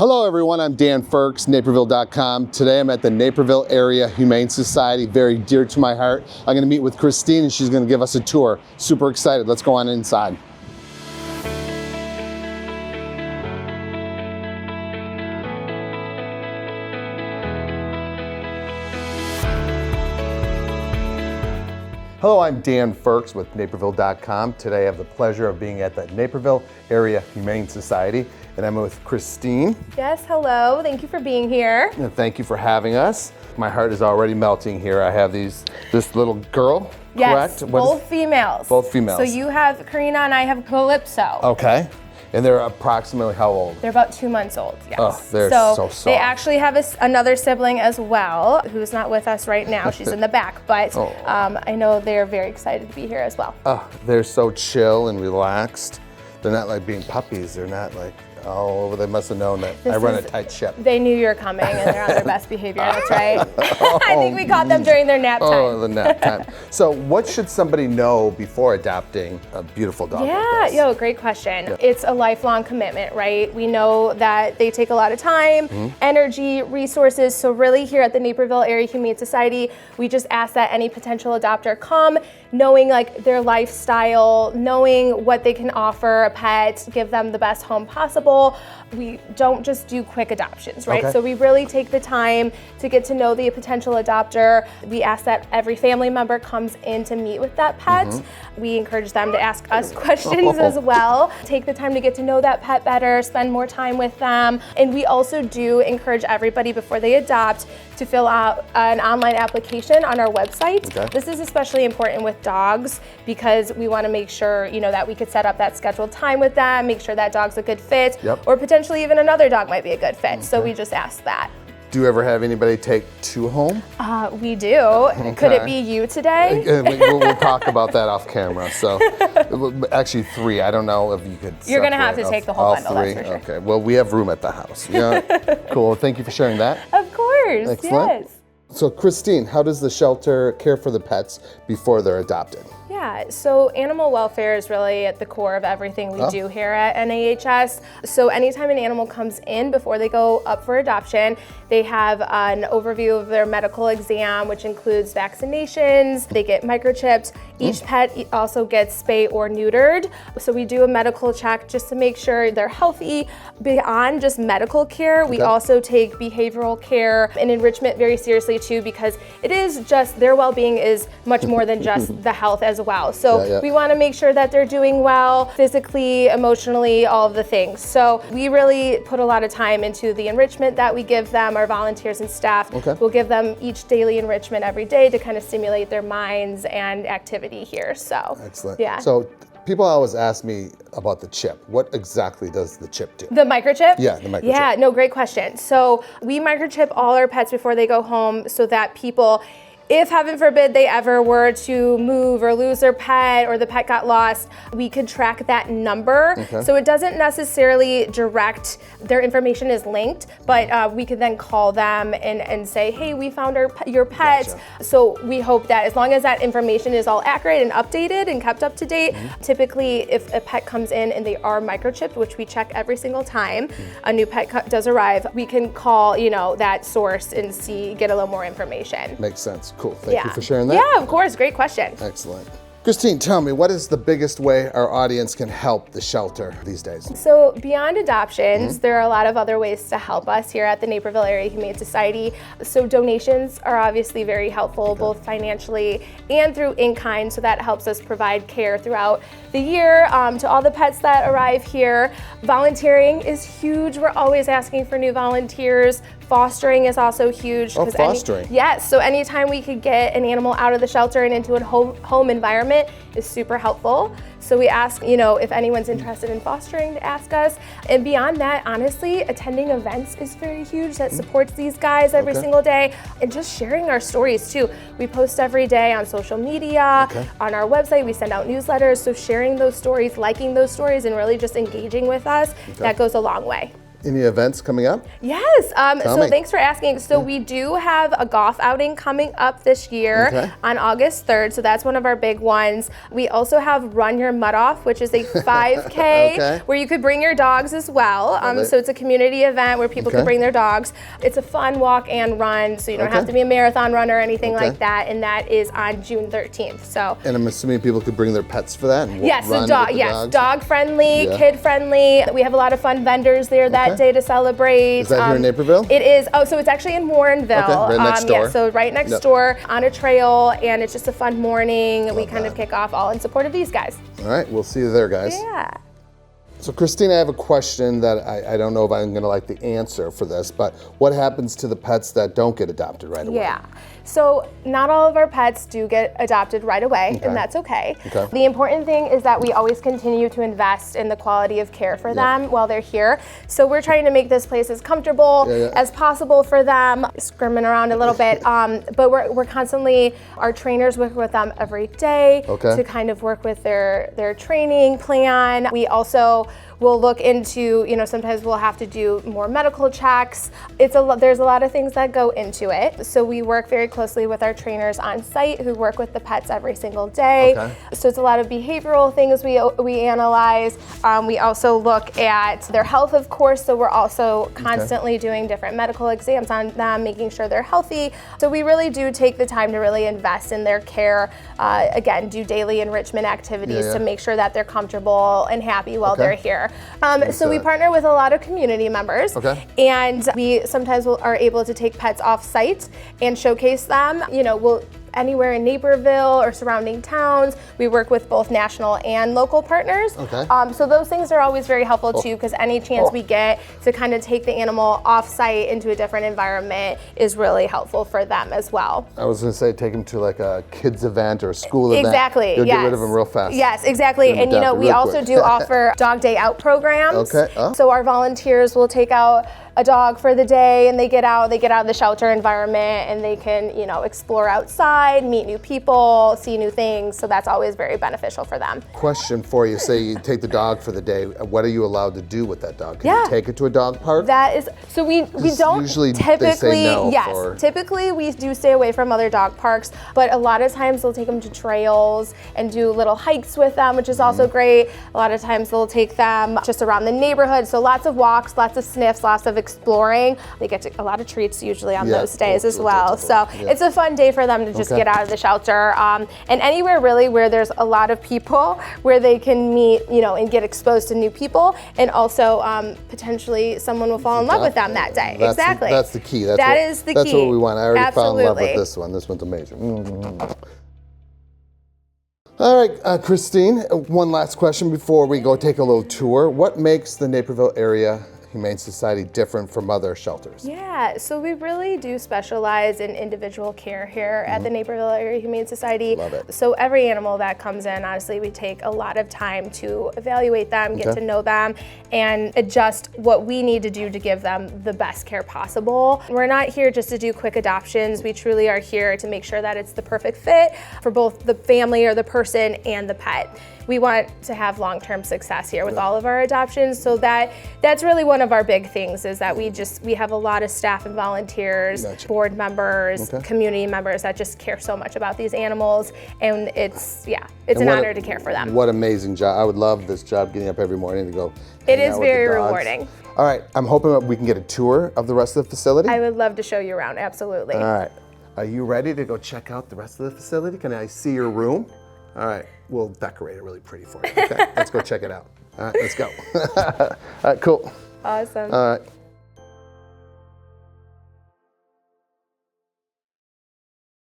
Hello everyone, I'm Dan Firks, Naperville.com. Today I'm at the Naperville Area Humane Society, very dear to my heart. I'm gonna meet with Christine and she's gonna give us a tour. Super excited, let's go on inside. Hello, I'm Dan Firks with Naperville.com. Today I have the pleasure of being at the Naperville Area Humane Society, and I'm with Christine. Yes, hello. Thank you for being here. And thank you for having us. My heart is already melting here. I have this little girl, yes, correct? Both females. Both females. So you have Karina and I have Calypso. Okay. And they're approximately how old? They're about 2 months old, yes. Oh, they're so soft. They actually have another sibling as well, who's not with us right now. She's in the back, but I know they're very excited to be here as well. Oh, they're so chill and relaxed. They're not like being puppies. They're not like all over. They must have known that I run a tight ship. They knew you were coming and they're on their best behavior, that's right. I think we caught them during their nap time. Oh, the nap time. So what should somebody know before adopting a beautiful dog like this? Great question. Yeah. It's a lifelong commitment, right? We know that they take a lot of time, energy, resources. So really here at the Naperville Area Humane Society, we just ask that any potential adopter come knowing like their lifestyle, knowing what they can offer a pet, give them the best home possible. We don't just do quick adoptions, right? Okay. So we really take the time to get to know the potential adopter. We ask that every family member comes in to meet with that pet. We encourage them to ask us questions as well. Take the time to get to know that pet better, spend more time with them. And we also do encourage everybody before they adopt to fill out an online application on our website. Okay. This is especially important with dogs because we want to make sure, that we could set up that scheduled time with them, make sure that dog's a good fit, or potentially even another dog might be a good fit. Okay. So we just ask that. Do you ever have anybody take two home? We do. Okay. Could it be you today? We'll talk about that off camera. So, actually 3. I don't know if you could. You're going to have to take the whole bundle, that's for sure. Okay. Well, we have room at the house. Yeah. Cool. Thank you for sharing that. Of course. Excellent. Yes. So, Christine, how does the shelter care for the pets before they're adopted? Yeah, so animal welfare is really at the core of everything we do here at NAHS. So anytime an animal comes in before they go up for adoption, they have an overview of their medical exam, which includes vaccinations, they get microchipped. Each pet also gets spay or neutered. So we do a medical check just to make sure they're healthy. Beyond just medical care, we also take behavioral care and enrichment very seriously too, because it is just, their well-being is much more than just the health as well. So we want to make sure that they're doing well, physically, emotionally, all of the things. So we really put a lot of time into the enrichment that we give them, our volunteers and staff. Okay. We'll give them each daily enrichment every day to kind of stimulate their minds and activity here. So excellent. Yeah. So people always ask me about the chip. What exactly does the chip do? The microchip? Yeah, the microchip. Yeah, no, great question. So we microchip all our pets before they go home so that people, if heaven forbid they ever were to move or lose their pet or the pet got lost, we could track that number. Okay. So it doesn't necessarily direct, their information is linked, but we could then call them and say, hey, we found your pet. Gotcha. So we hope that as long as that information is all accurate and updated and kept up to date, typically if a pet comes in and they are microchipped, which we check every single time a new pet does arrive, we can call, that source and get a little more information. Makes sense. Cool. Thank you for sharing that. Yeah, of course. Great question. Excellent. Christine, tell me, what is the biggest way our audience can help the shelter these days? So beyond adoptions, there are a lot of other ways to help us here at the Naperville Area Humane Society. So donations are obviously very helpful, both financially and through in-kind, so that helps us provide care throughout the year to all the pets that arrive here. Volunteering is huge. We're always asking for new volunteers. Fostering is also huge. Oh, fostering. Yes, so anytime we could get an animal out of the shelter and into a home environment is super helpful. So we ask, if anyone's interested in fostering to ask us. And beyond that, honestly, attending events is very huge that supports these guys every single day. And just sharing our stories too. We post every day on social media, on our website, we send out newsletters. So sharing those stories, liking those stories, and really just engaging with us, that goes a long way. Any events coming up? Yes, Tell so me. thanks for asking. So we do have a golf outing coming up this year on August 3rd, so that's one of our big ones. We also have Run Your Mutt Off, which is a 5K where you could bring your dogs as well. So it's a community event where people can bring their dogs. It's a fun walk and run, so you don't have to be a marathon runner or anything like that, and that is on June 13th. So. And I'm assuming people could bring their pets for that and Yes, run so with the dogs? dog friendly, kid friendly. We have a lot of fun vendors there that day to celebrate. Is that here in Naperville? It is. Oh, so it's actually in Warrenville. Okay, right next door. Yeah, so right next door on a trail, and it's just a fun morning. We kind of kick off all in support of these guys. All right, we'll see you there, guys. Yeah. So Christine, I have a question that I don't know if I'm gonna like the answer for this, but what happens to the pets that don't get adopted right away? Yeah. So not all of our pets do get adopted right away, and that's okay. The important thing is that we always continue to invest in the quality of care for them while they're here. So we're trying to make this place as comfortable as possible for them, scrimming around a little bit, but we're constantly, our trainers work with them every day to kind of work with their training plan. We also will look into, sometimes we'll have to do more medical checks. There's a lot of things that go into it. So we work very closely with our trainers on site who work with the pets every single day. So it's a lot of behavioral things we analyze. We also look at their health, of course. So we're also constantly doing different medical exams on them, making sure they're healthy. So we really do take the time to really invest in their care. Again, do daily enrichment activities to make sure that they're comfortable and happy while they're here. So we partner with a lot of community members, and we sometimes are able to take pets off site and showcase them. We'll anywhere in Naperville or surrounding towns. We work with both national and local partners. So those things are always very helpful too, because any chance we get to kind of take the animal off site into a different environment is really helpful for them as well. I was gonna say take them to like a kids event or a school event. Exactly, You'll get rid of them real fast. Yes, exactly. And we also do offer dog day out programs. So our volunteers will take out a dog for the day, and they get out of the shelter environment, and they can, explore outside, meet new people, see new things. So that's always very beneficial for them. Question for you, say you take the dog for the day, what are you allowed to do with that dog? Can you take it to a dog park? That is, so we don't usually typically, they say no typically we do stay away from other dog parks, but a lot of times they'll take them to trails and do little hikes with them, which is also great. A lot of times they'll take them just around the neighborhood. So lots of walks, lots of sniffs, lots of exploring. They get a lot of treats usually on those days as well. So it's a fun day for them to just get out of the shelter. And anywhere really where there's a lot of people, where they can meet, and get exposed to new people, and also potentially someone will fall in love with them that day. Exactly. That's the key. That is the key. That's what we want. I already fell in love with Absolutely. this one. This one's amazing. All right, Christine, one last question before we go take a little tour. What makes the Naperville Area Humane Society different from other shelters? Yeah, so we really do specialize in individual care here at the Naperville Area Humane Society. Love it. So every animal that comes in, honestly, we take a lot of time to evaluate them, get to know them, and adjust what we need to do to give them the best care possible. We're not here just to do quick adoptions. We truly are here to make sure that it's the perfect fit for both the family or the person and the pet. We want to have long-term success here with all of our adoptions, so that's really one of our big things, is that we have a lot of staff and volunteers, board members, community members that just care so much about these animals, and it's an honor to care for them. What amazing job. I would love this job, getting up every morning to go. It is very rewarding. All right, I'm hoping that we can get a tour of the rest of the facility. I would love to show you around, absolutely. All right, are you ready to go check out the rest of the facility? Can I see your room? All right, we'll decorate it really pretty for you. Okay, let's go check it out. All right, let's go. All right, cool. Awesome. All right.